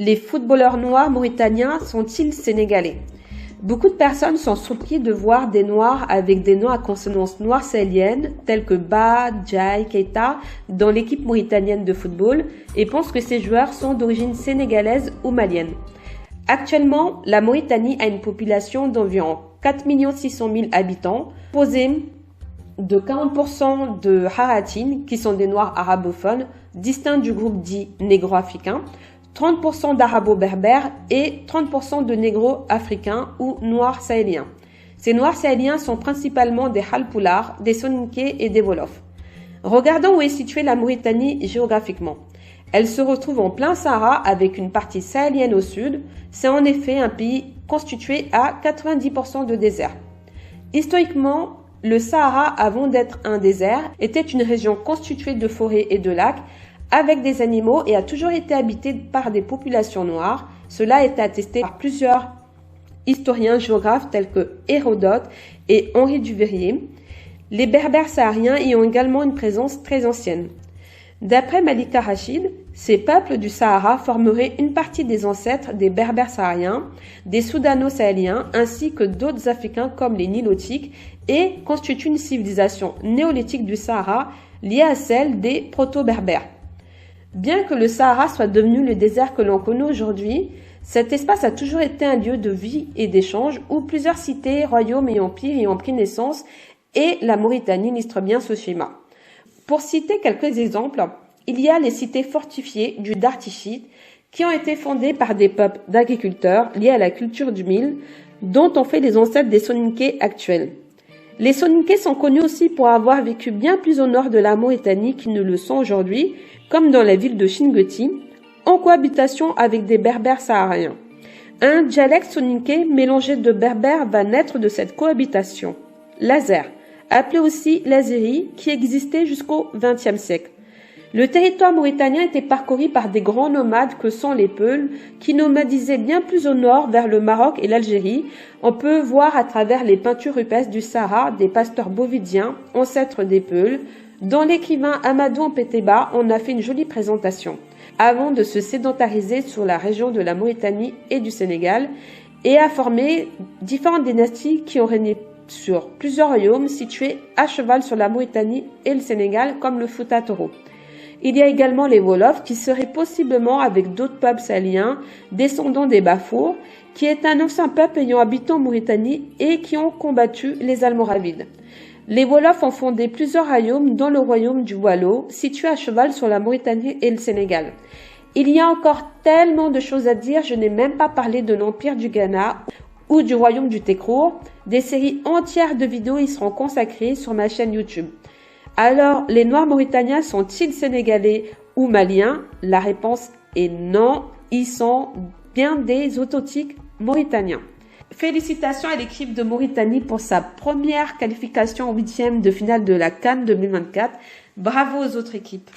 Les footballeurs noirs mauritaniens sont-ils sénégalais? Beaucoup de personnes sont surpris de voir des noirs avec des noms à consonance noire sahélienne tels que Ba, Djaï, Keita dans l'équipe mauritanienne de football et pensent que ces joueurs sont d'origine sénégalaise ou malienne. Actuellement, la Mauritanie a une population d'environ 4 600 000 habitants, composée de 40% de Haratines, qui sont des noirs arabophones, distincts du groupe dit négro-africain, 30% d'arabo-berbères et 30% de négro-africains ou noirs sahéliens. Ces noirs sahéliens sont principalement des halpoulars, des soninké et des wolofs. Regardons où est située la Mauritanie géographiquement. Elle se retrouve en plein Sahara avec une partie sahélienne au sud. C'est en effet un pays constitué à 90% de désert. Historiquement, le Sahara, avant d'être un désert, était une région constituée de forêts et de lacs avec des animaux et a toujours été habité par des populations noires. Cela a été attesté par plusieurs historiens géographes tels que Hérodote et Henri Duveyrier. Les Berbères sahariens y ont également une présence très ancienne. D'après Malika Rachid, ces peuples du Sahara formeraient une partie des ancêtres des Berbères sahariens, des Soudano-sahéliens ainsi que d'autres Africains comme les Nilotiques et constituent une civilisation néolithique du Sahara liée à celle des proto-berbères. Bien que le Sahara soit devenu le désert que l'on connaît aujourd'hui, cet espace a toujours été un lieu de vie et d'échange où plusieurs cités, royaumes et empires y ont pris naissance et la Mauritanie illustre bien ce schéma. Pour citer quelques exemples, il y a les cités fortifiées du Dartichit qui ont été fondées par des peuples d'agriculteurs liés à la culture du mil, dont on fait les ancêtres des Soninké actuels. Les Soninké sont connus aussi pour avoir vécu bien plus au nord de la Mauritanie qu'ils ne le sont aujourd'hui, comme dans la ville de Chinguetti, en cohabitation avec des Berbères sahariens. Un dialecte soninké mélangé de berbères va naître de cette cohabitation. L'Azer, appelé aussi l'Azérie, qui existait jusqu'au XXe siècle. Le territoire mauritanien était parcouru par des grands nomades que sont les Peuls, qui nomadisaient bien plus au nord vers le Maroc et l'Algérie. On peut voir à travers les peintures rupestres du Sahara des pasteurs bovidiens, ancêtres des Peuls. Dans l'écrivain Amadou Mpétéba, on a fait une jolie présentation, avant de se sédentariser sur la région de la Mauritanie et du Sénégal, et a formé différentes dynasties qui ont régné sur plusieurs royaumes situés à cheval sur la Mauritanie et le Sénégal, comme le Fouta Toro. Il y a également les Wolofs, qui seraient possiblement, avec d'autres peuples sahéliens, descendants des Bafours, qui est un ancien peuple ayant habité en Mauritanie et qui ont combattu les Almoravides. Les Wolofs ont fondé plusieurs royaumes, dont le royaume du Waalo, situé à cheval sur la Mauritanie et le Sénégal. Il y a encore tellement de choses à dire, je n'ai même pas parlé de l'Empire du Ghana ou du royaume du Tekrour. Des séries entières de vidéos y seront consacrées sur ma chaîne YouTube. Alors, les Noirs mauritaniens sont-ils sénégalais ou maliens? La réponse est non, ils sont bien des authentiques mauritaniens. Félicitations à l'équipe de Mauritanie pour sa première qualification en 8e de finale de la CAN 2024. Bravo aux autres équipes.